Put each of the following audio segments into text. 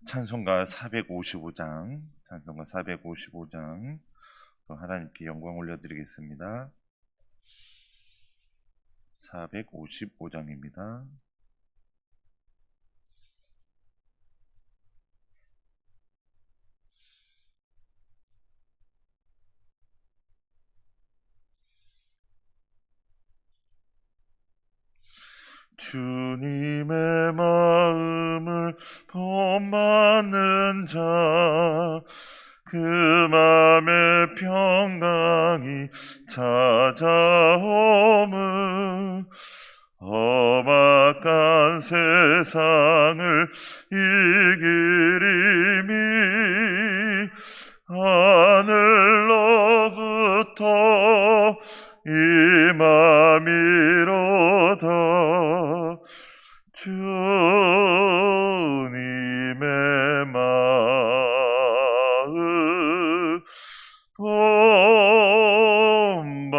찬송가 455장, 찬송가 455장, 또 하나님께 영광 올려드리겠습니다. 455장입니다. 주님의 마음을 본받는 자, 그 맘에 평강이 찾아오면 험악한 세상을 이기리니 하늘로부터 임함이로다. 주님의 마음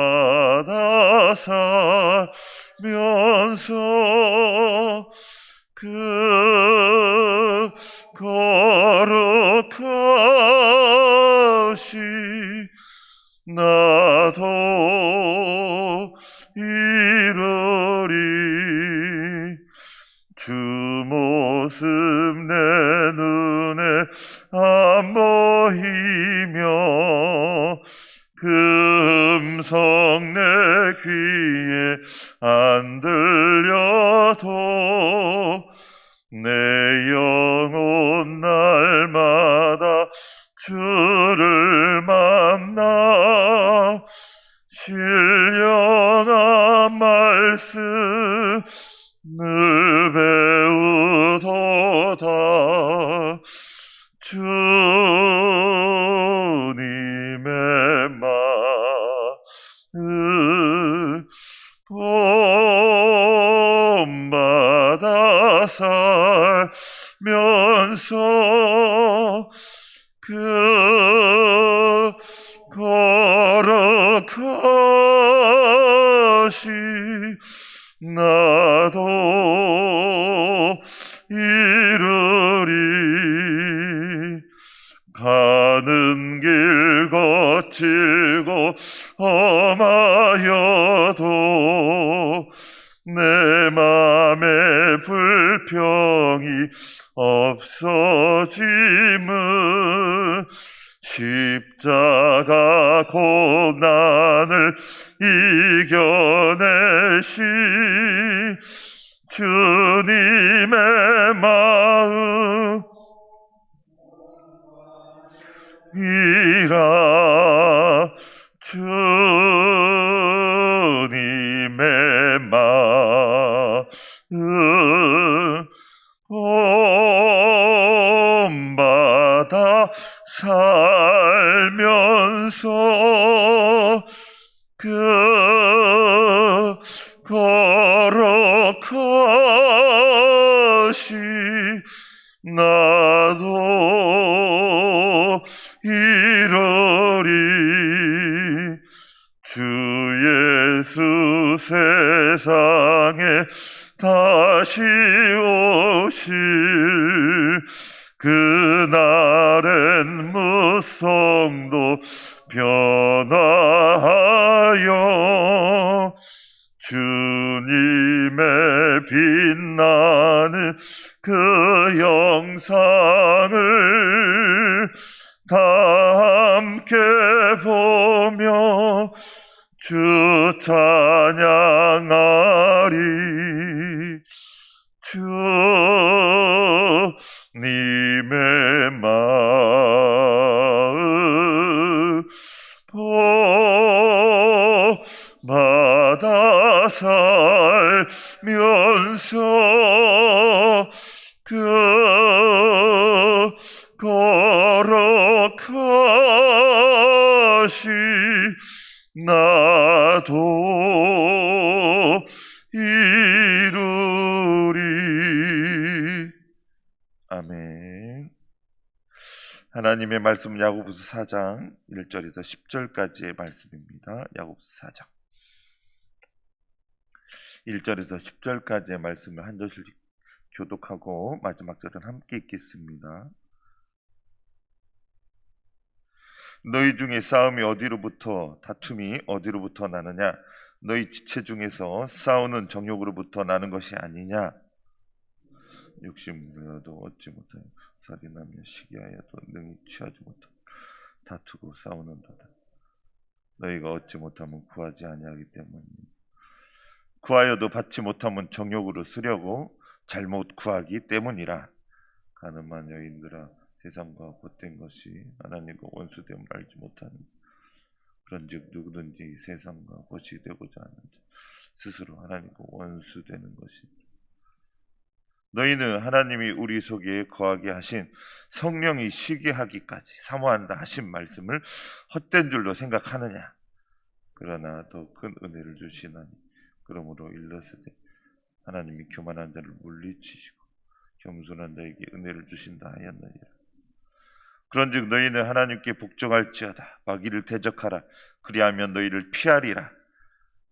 본받아 살면서 그 거룩하시 나도 이루리. 주 모습 내 눈에 안 보이며 그 음성 내 귀에 안 들려도 내 영혼 날마다 주를 만나 신령한 말씀 늘 배우도다. 주님의 마음 본받아 살면서 그 거룩하시 나도 이루리. 가는 길 거칠고 험하여도 내 맘에 불평이 없어짐은 십자가 고난을 이겨내신 주님의 마음 이라. 주님의 마음 본받아 살면서 그 거룩하시 나도 이루리. 주 예수 세상에 다시 오실 그날엔 무성도 변화하여 주님의 빛나는 그 영상을 다 함께 보며 주 찬양하리. 주님의 마음 본받아 살면서 그 거룩하시 나도 이루리. 아멘. 하나님의 말씀 야고보서 4장 1절에서 10절까지의 말씀입니다. 야고보서 4장. 1절에서 10절까지의 말씀을 한 절씩 교독하고 마지막 절은 함께 읽겠습니다. 너희 중에 싸움이 어디로부터, 다툼이 어디로부터 나느냐? 너희 지체 중에서 싸우는 정욕으로부터 나는 것이 아니냐? 욕심으로도 얻지 못하여 살인하며 시기하여도 능히 취하지 못하고 다투고 싸우는도다. 너희가 얻지 못하면 구하지 아니하기 때문이니, 구하여도 받지 못하면 정욕으로 쓰려고 잘못 구하기 때문이라. 가늠한 여인들아, 세상과 곧된 것이 하나님과 원수됨을 알지 못하는, 그런즉 누구든지 세상과 곧이 되고자 하는 자 스스로 하나님과 원수되는 것이니, 너희는 하나님이 우리 속에 거하게 하신 성령이 쉬게 하기까지 사모한다 하신 말씀을 헛된 줄로 생각하느냐? 그러나 더 큰 은혜를 주시나니, 그러므로 일러스되 하나님이 교만한 자를 물리치시고 겸손한 자에게 은혜를 주신다 하였느니라. 그런즉 너희는 하나님께 복종할지어다. 마귀를 대적하라. 그리하면 너희를 피하리라.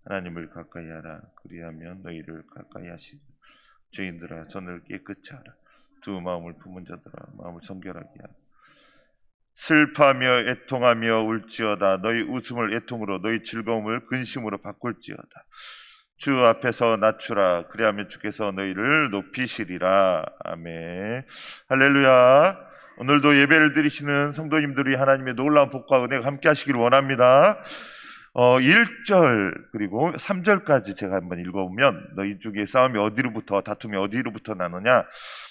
하나님을 가까이 하라. 그리하면 너희를 가까이 하시리라. 죄인들아, 전을 깨끗이 하라. 두 마음을 품은 자들아, 마음을 정결하게 하라. 슬퍼하며 애통하며 울지어다. 너희 웃음을 애통으로, 너희 즐거움을 근심으로 바꿀지어다. 주 앞에서 낮추라. 그리하면 주께서 너희를 높이시리라. 아멘. 할렐루야. 오늘도 예배를 드리시는 성도님들이 하나님의 놀라운 복과 은혜가 함께 하시길 원합니다. 1절 그리고 3절까지 제가 한번 읽어보면, 너희 중에 싸움이 어디로부터, 다툼이 어디로부터 나느냐?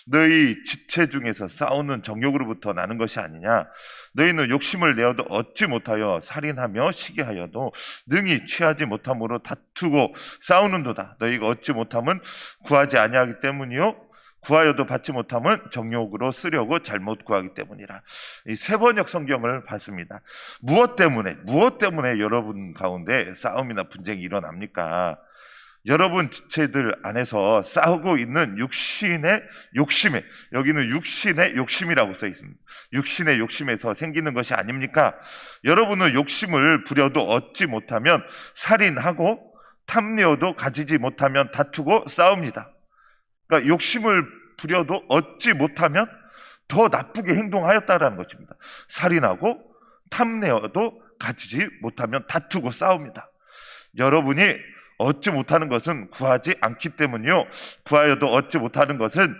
너희 지체 중에서 싸우는 정욕으로부터 나는 것이 아니냐? 너희는 욕심을 내어도 얻지 못하여 살인하며 시기하여도 능히 취하지 못함으로 다투고 싸우는도다. 너희가 얻지 못함은 구하지 아니하기 때문이요, 구하여도 받지 못함은 정욕으로 쓰려고 잘못 구하기 때문이라. 이 세 번역 성경을 봤습니다. 무엇 때문에 여러분 가운데 싸움이나 분쟁이 일어납니까? 여러분 지체들 안에서 싸우고 있는 육신의 욕심에, 여기는 육신의 욕심이라고 써 있습니다. 육신의 욕심에서 생기는 것이 아닙니까? 여러분은 욕심을 부려도 얻지 못하면 살인하고, 탐내어도 가지지 못하면 다투고 싸웁니다. 그러니까 욕심을 부려도 얻지 못하면 더 나쁘게 행동하였다라는 것입니다. 살인하고 탐내어도 가지지 못하면 다투고 싸웁니다. 여러분이 얻지 못하는 것은 구하지 않기 때문이요, 구하여도 얻지 못하는 것은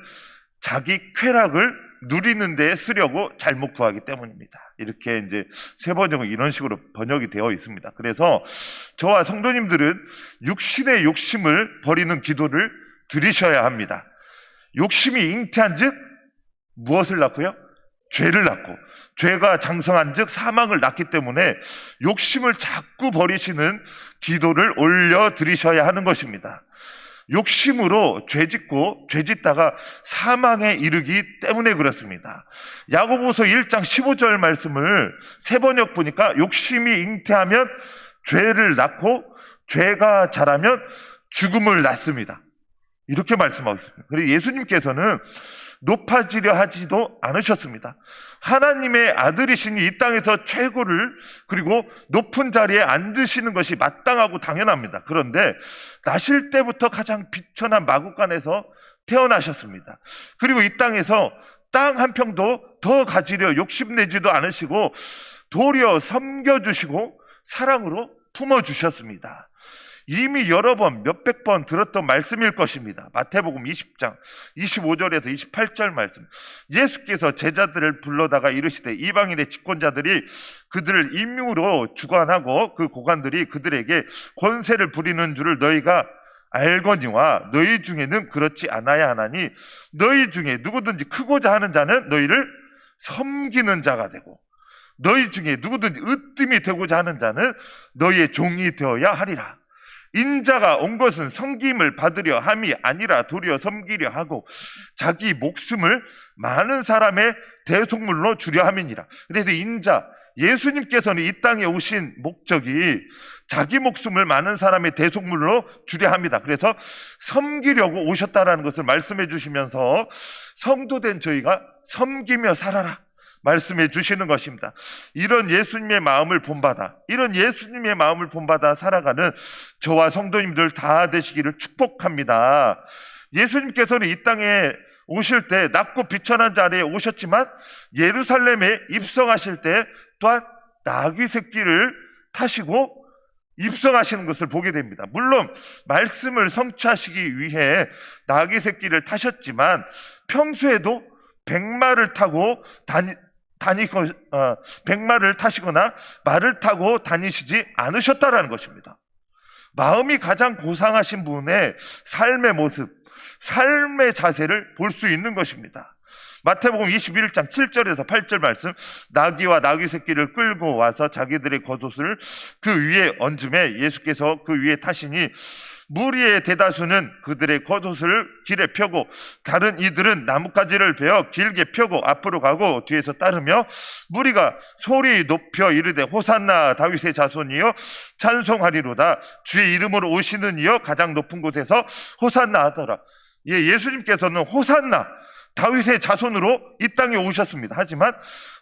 자기 쾌락을 누리는 데에 쓰려고 잘못 구하기 때문입니다. 이렇게 이제 세 번역은 이런 식으로 번역이 되어 있습니다. 그래서 저와 성도님들은 육신의 욕심을 버리는 기도를 드리셔야 합니다. 욕심이 잉태한 즉 무엇을 낳고요? 죄를 낳고, 죄가 장성한 즉 사망을 낳기 때문에 욕심을 자꾸 버리시는 기도를 올려드리셔야 하는 것입니다. 욕심으로 죄짓고 죄짓다가 사망에 이르기 때문에 그렇습니다. 야고보서 1장 15절 말씀을 세 번역 보니까, 욕심이 잉태하면 죄를 낳고 죄가 자라면 죽음을 낳습니다. 이렇게 말씀하고 있습니다. 그리고 예수님께서는 높아지려 하지도 않으셨습니다. 하나님의 아들이시니 이 땅에서 최고를, 그리고 높은 자리에 앉으시는 것이 마땅하고 당연합니다. 그런데 나실 때부터 가장 비천한 마구간에서 태어나셨습니다. 그리고 이 땅에서 땅 한 평도 더 가지려 욕심내지도 않으시고 도리어 섬겨주시고 사랑으로 품어주셨습니다. 이미 여러 번, 몇백 번 들었던 말씀일 것입니다. 마태복음 20장 25절에서 28절 말씀. 예수께서 제자들을 불러다가 이르시되, 이방인의 집권자들이 그들을 임금으로 주관하고 그 고관들이 그들에게 권세를 부리는 줄을 너희가 알거니와 너희 중에는 그렇지 않아야 하나니, 너희 중에 누구든지 크고자 하는 자는 너희를 섬기는 자가 되고, 너희 중에 누구든지 으뜸이 되고자 하는 자는 너희의 종이 되어야 하리라. 인자가 온 것은 섬김을 받으려 함이 아니라 도리어 섬기려 하고 자기 목숨을 많은 사람의 대속물로 주려 함이니라. 그래서 인자, 예수님께서는 이 땅에 오신 목적이 자기 목숨을 많은 사람의 대속물로 주려 합니다. 그래서 섬기려고 오셨다라는 것을 말씀해 주시면서, 성도된 저희가 섬기며 살아라, 말씀해 주시는 것입니다. 이런 예수님의 마음을 본받아, 이런 예수님의 마음을 본받아 살아가는 저와 성도님들 다 되시기를 축복합니다. 예수님께서는 이 땅에 오실 때 낮고 비천한 자리에 오셨지만 예루살렘에 입성하실 때 또한 나귀 새끼를 타시고 입성하시는 것을 보게 됩니다. 물론 말씀을 성취하시기 위해 나귀 새끼를 타셨지만 평소에도 백마를 타고 백마를 타시거나 말을 타고 다니시지 않으셨다라는 것입니다. 마음이 가장 고상하신 분의 삶의 모습, 삶의 자세를 볼 수 있는 것입니다. 마태복음 21장 7절에서 8절 말씀, 나귀와 나귀 새끼를 끌고 와서 자기들의 겉옷을 그 위에 얹음에 예수께서 그 위에 타시니 무리의 대다수는 그들의 겉옷을 길에 펴고 다른 이들은 나뭇가지를 베어 길게 펴고 앞으로 가고 뒤에서 따르며 무리가 소리 높여 이르되 호산나 다윗의 자손이여 찬송하리로다 주의 이름으로 오시는 이여 가장 높은 곳에서 호산나 하더라. 예수님께서는 호산나 다윗의 자손으로 이 땅에 오셨습니다. 하지만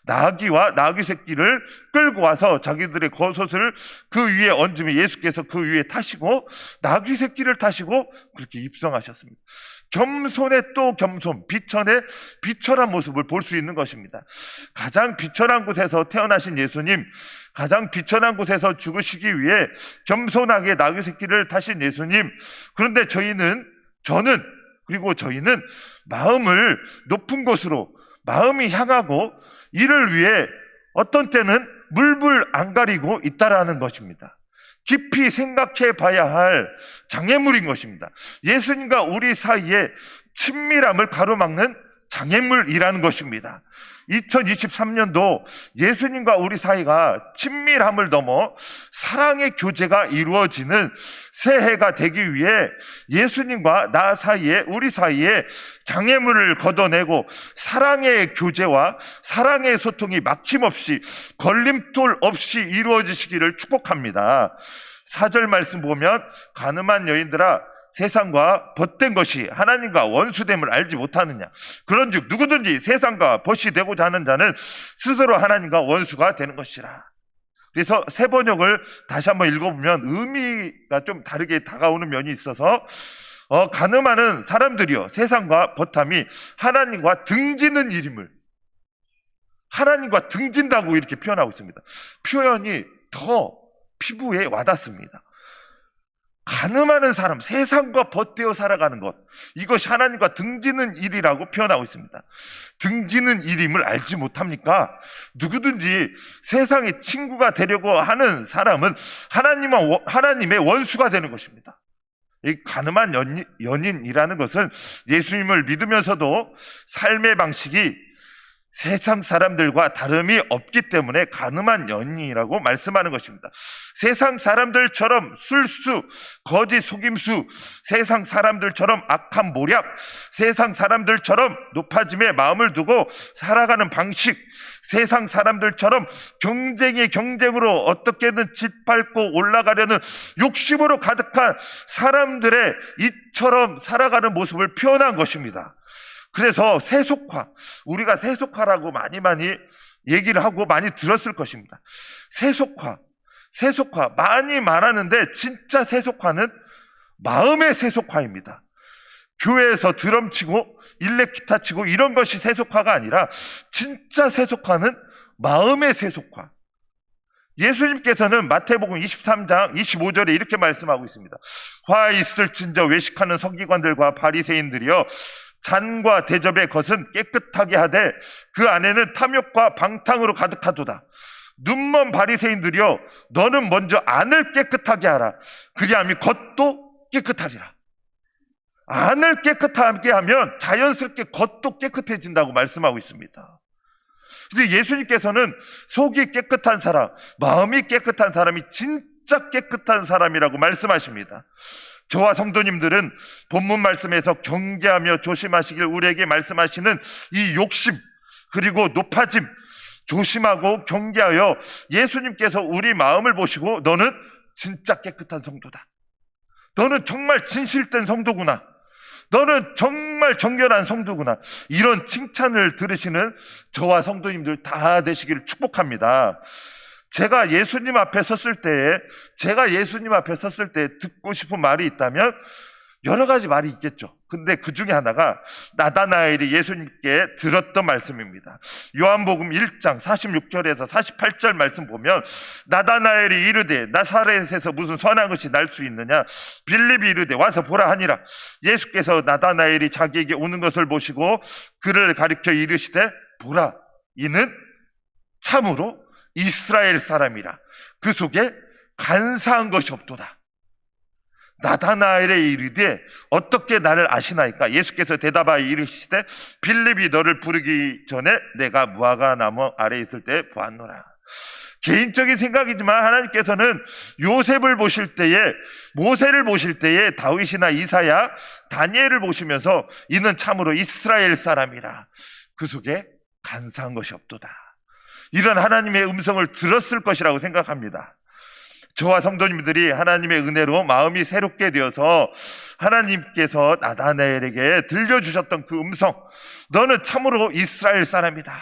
나귀와 나귀 새끼를 끌고 와서 자기들의 겉옷을 그 위에 얹으며 예수께서 그 위에 타시고 나귀 새끼를 타시고 그렇게 입성하셨습니다. 겸손의 또 겸손, 비천의 비천한 모습을 볼 수 있는 것입니다. 가장 비천한 곳에서 태어나신 예수님, 가장 비천한 곳에서 죽으시기 위해 겸손하게 나귀 새끼를 타신 예수님, 그런데 저희는 마음을 높은 곳으로 마음이 향하고 이를 위해 어떤 때는 물불 안 가리고 있다라는 것입니다. 깊이 생각해 봐야 할 장애물인 것입니다. 예수님과 우리 사이에 친밀함을 가로막는 장애물이라는 것입니다. 2023년도 예수님과 우리 사이가 친밀함을 넘어 사랑의 교제가 이루어지는 새해가 되기 위해 예수님과 나 사이에, 우리 사이에 장애물을 걷어내고 사랑의 교제와 사랑의 소통이 막힘없이 걸림돌 없이 이루어지시기를 축복합니다. 4절 말씀 보면 가늠한 여인들아 세상과 벗된 것이 하나님과 원수됨을 알지 못하느냐. 그런즉 누구든지 세상과 벗이 되고자 하는 자는 스스로 하나님과 원수가 되는 것이라. 그래서 새 번역을 다시 한번 읽어보면 의미가 좀 다르게 다가오는 면이 있어서 가늠하는 사람들이요 세상과 벗함이 하나님과 등지는 일임을, 하나님과 등진다고 이렇게 표현하고 있습니다. 표현이 더 피부에 와닿습니다. 가늠하는 사람, 세상과 벗되어 살아가는 것, 이것이 하나님과 등지는 일이라고 표현하고 있습니다. 등지는 일임을 알지 못합니까? 누구든지 세상의 친구가 되려고 하는 사람은 하나님의 원수가 되는 것입니다. 이 가늠한 연인이라는 것은 예수님을 믿으면서도 삶의 방식이 세상 사람들과 다름이 없기 때문에 가늠한 연인이라고 말씀하는 것입니다. 세상 사람들처럼 술수, 거짓 속임수, 세상 사람들처럼 악한 모략, 세상 사람들처럼 높아짐에 마음을 두고 살아가는 방식, 세상 사람들처럼 경쟁으로 어떻게든 짓밟고 올라가려는 욕심으로 가득한 사람들의 이처럼 살아가는 모습을 표현한 것입니다. 그래서 세속화, 우리가 세속화라고 많이 얘기를 하고 많이 들었을 것입니다. 세속화 많이 말하는데 진짜 세속화는 마음의 세속화입니다. 교회에서 드럼 치고 일렉 기타 치고 이런 것이 세속화가 아니라 진짜 세속화는 마음의 세속화. 예수님께서는 마태복음 23장 25절에 이렇게 말씀하고 있습니다. 화 있을진저 외식하는 서기관들과 바리새인들이여 잔과 대접의 것은 깨끗하게 하되 그 안에는 탐욕과 방탕으로 가득하도다. 눈먼 바리새인들이여 너는 먼저 안을 깨끗하게 하라. 그리하면 겉도 깨끗하리라. 안을 깨끗하게 하면 자연스럽게 겉도 깨끗해진다고 말씀하고 있습니다. 그래서 예수님께서는 속이 깨끗한 사람, 마음이 깨끗한 사람이 진짜 깨끗한 사람이라고 말씀하십니다. 저와 성도님들은 본문 말씀에서 경계하며 조심하시길 우리에게 말씀하시는 이 욕심 그리고 높아짐, 조심하고 경계하여 예수님께서 우리 마음을 보시고 너는 진짜 깨끗한 성도다, 너는 정말 진실된 성도구나, 너는 정말 정결한 성도구나. 이런 칭찬을 들으시는 저와 성도님들 다 되시기를 축복합니다. 제가 예수님 앞에 섰을 때 듣고 싶은 말이 있다면 여러 가지 말이 있겠죠. 근데 그 중에 하나가 나다나엘이 예수님께 들었던 말씀입니다. 요한복음 1장 46절에서 48절 말씀 보면 나다나엘이 이르되 나사렛에서 무슨 선한 것이 날 수 있느냐? 빌립이 이르되 와서 보라 하니라. 예수께서 나다나엘이 자기에게 오는 것을 보시고 그를 가리켜 이르시되 보라, 이는 참으로 이스라엘 사람이라. 그 속에 간사한 것이 없도다. 나다나엘의 이르되 어떻게 나를 아시나이까? 예수께서 대답하여 이르시되 빌립이 너를 부르기 전에 내가 무화과 나무 아래 있을 때 보았노라. 개인적인 생각이지만 하나님께서는 요셉을 보실 때에, 모세를 보실 때에 다윗이나 이사야, 다니엘을 보시면서 이는 참으로 이스라엘 사람이라. 그 속에 간사한 것이 없도다. 이런 하나님의 음성을 들었을 것이라고 생각합니다. 저와 성도님들이 하나님의 은혜로 마음이 새롭게 되어서 하나님께서 나다나엘에게 들려주셨던 그 음성, 너는 참으로 이스라엘 사람이다.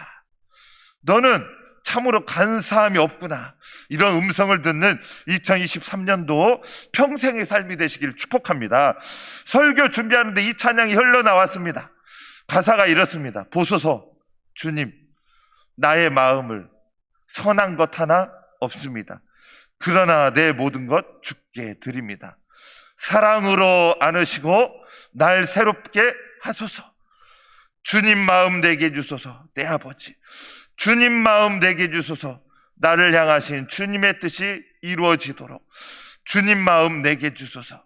너는 참으로 간사함이 없구나. 이런 음성을 듣는 2023년도 평생의 삶이 되시길 축복합니다. 설교 준비하는데 이 찬양이 흘러나왔습니다. 가사가 이렇습니다. 보소서 주님, 나의 마음을 선한 것 하나 없습니다. 그러나 내 모든 것 주께 드립니다. 사랑으로 안으시고 날 새롭게 하소서. 주님 마음 내게 주소서. 내 아버지, 주님 마음 내게 주소서. 나를 향하신 주님의 뜻이 이루어지도록 주님 마음 내게 주소서.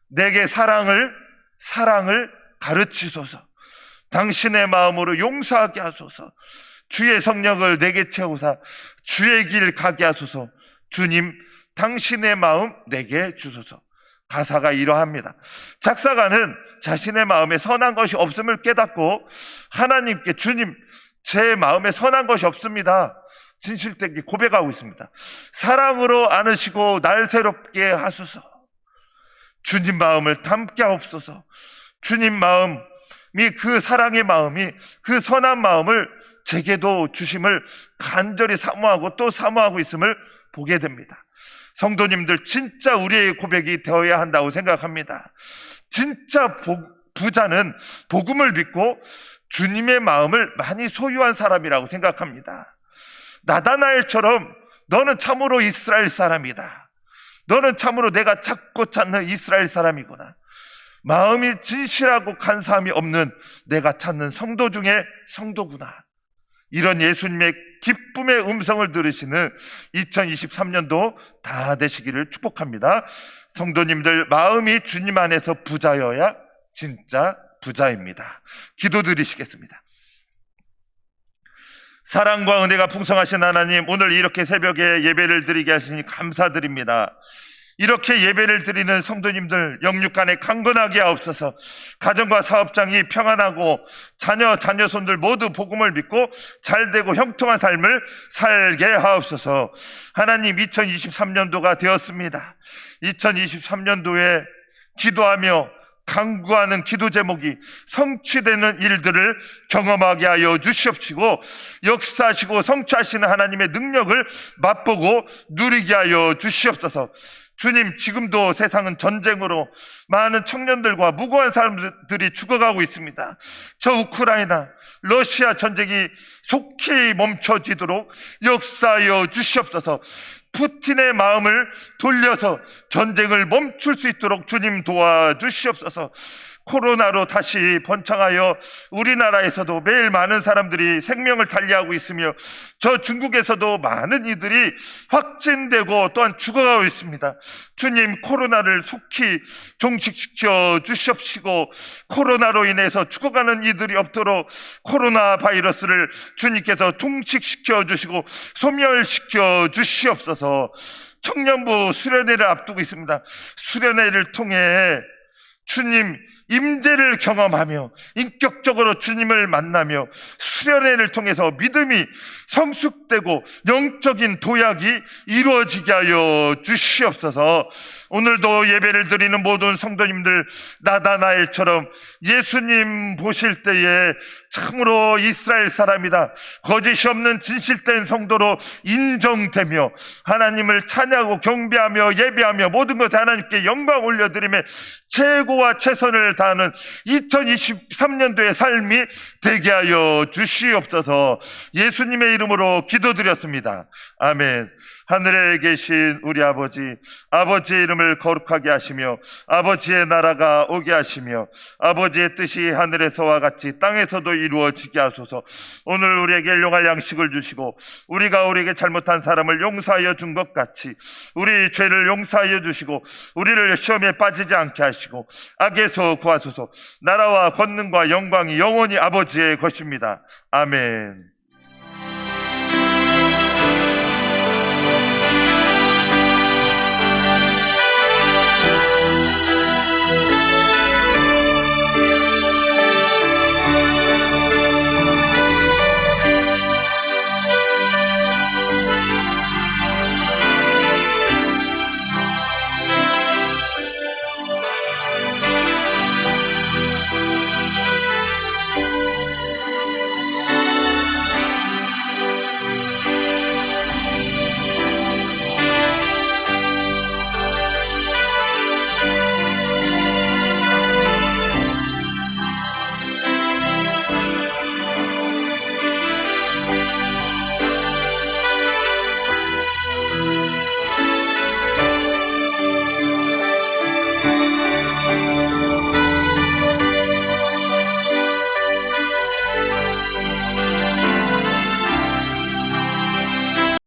내게 사랑을 가르치소서. 당신의 마음으로 용서하게 하소서. 주의 성령을 내게 채우사 주의 길 가게 하소서. 주님, 당신의 마음 내게 주소서. 가사가 이러합니다. 작사가는 자신의 마음에 선한 것이 없음을 깨닫고 하나님께 주님, 제 마음에 선한 것이 없습니다. 진실되게 고백하고 있습니다. 사랑으로 안으시고 날 새롭게 하소서. 주님 마음을 담게 하옵소서. 주님 마음이, 그 사랑의 마음이, 그 선한 마음을 제게도 주심을 간절히 사모하고 또 사모하고 있음을 보게 됩니다. 성도님들, 진짜 우리의 고백이 되어야 한다고 생각합니다. 진짜 부자는 복음을 믿고 주님의 마음을 많이 소유한 사람이라고 생각합니다. 나다나엘처럼 너는 참으로 이스라엘 사람이다. 너는 참으로 내가 찾고 찾는 이스라엘 사람이구나. 마음이 진실하고 간사함이 없는 내가 찾는 성도 중에 성도구나. 이런 예수님의 기쁨의 음성을 들으시는 2023년도 다 되시기를 축복합니다. 성도님들, 마음이 주님 안에서 부자여야 진짜 부자입니다. 기도드리시겠습니다. 사랑과 은혜가 풍성하신 하나님, 오늘 이렇게 새벽에 예배를 드리게 하시니 감사드립니다. 이렇게 예배를 드리는 성도님들 영육간에 강건하게 하옵소서. 가정과 사업장이 평안하고 자녀손들 모두 복음을 믿고 잘되고 형통한 삶을 살게 하옵소서. 하나님, 2023년도가 되었습니다. 2023년도에 기도하며 간구하는 기도 제목이 성취되는 일들을 경험하게 하여 주시옵시고, 역사하시고 성취하시는 하나님의 능력을 맛보고 누리게 하여 주시옵소서. 주님, 지금도 세상은 전쟁으로 많은 청년들과 무고한 사람들이 죽어가고 있습니다. 저 우크라이나, 러시아 전쟁이 속히 멈춰지도록 역사하여 주시옵소서. 푸틴의 마음을 돌려서 전쟁을 멈출 수 있도록 주님 도와주시옵소서. 코로나로 다시 번창하여 우리나라에서도 매일 많은 사람들이 생명을 달리하고 있으며 저 중국에서도 많은 이들이 확진되고 또한 죽어가고 있습니다. 주님, 코로나를 속히 종식시켜 주시옵시고 코로나로 인해서 죽어가는 이들이 없도록 코로나 바이러스를 주님께서 종식시켜 주시고 소멸시켜 주시옵소서. 청년부 수련회를 앞두고 있습니다. 수련회를 통해 주님 임재를 경험하며 인격적으로 주님을 만나며 수련회를 통해서 믿음이 성숙되고 영적인 도약이 이루어지게 하여 주시옵소서. 오늘도 예배를 드리는 모든 성도님들 나다나엘처럼 예수님 보실 때에 참으로 이스라엘 사람이다, 거짓이 없는 진실된 성도로 인정되며 하나님을 찬양하고 경배하며 예배하며 모든 것에 하나님께 영광 올려드리며 최고와 최선을 다하는 2023년도의 삶이 되게 하여 주시옵소서. 예수님의 이름으로 기도드렸습니다. 아멘. 하늘에 계신 우리 아버지, 아버지의 이름을 거룩하게 하시며 아버지의 나라가 오게 하시며 아버지의 뜻이 하늘에서와 같이 땅에서도 이루어지게 하소서. 오늘 우리에게 일용할 양식을 주시고 우리가 우리에게 잘못한 사람을 용서하여 준 것 같이 우리 죄를 용서하여 주시고 우리를 시험에 빠지지 않게 하시고 악에서 구하소서. 나라와 권능과 영광이 영원히 아버지의 것입니다. 아멘.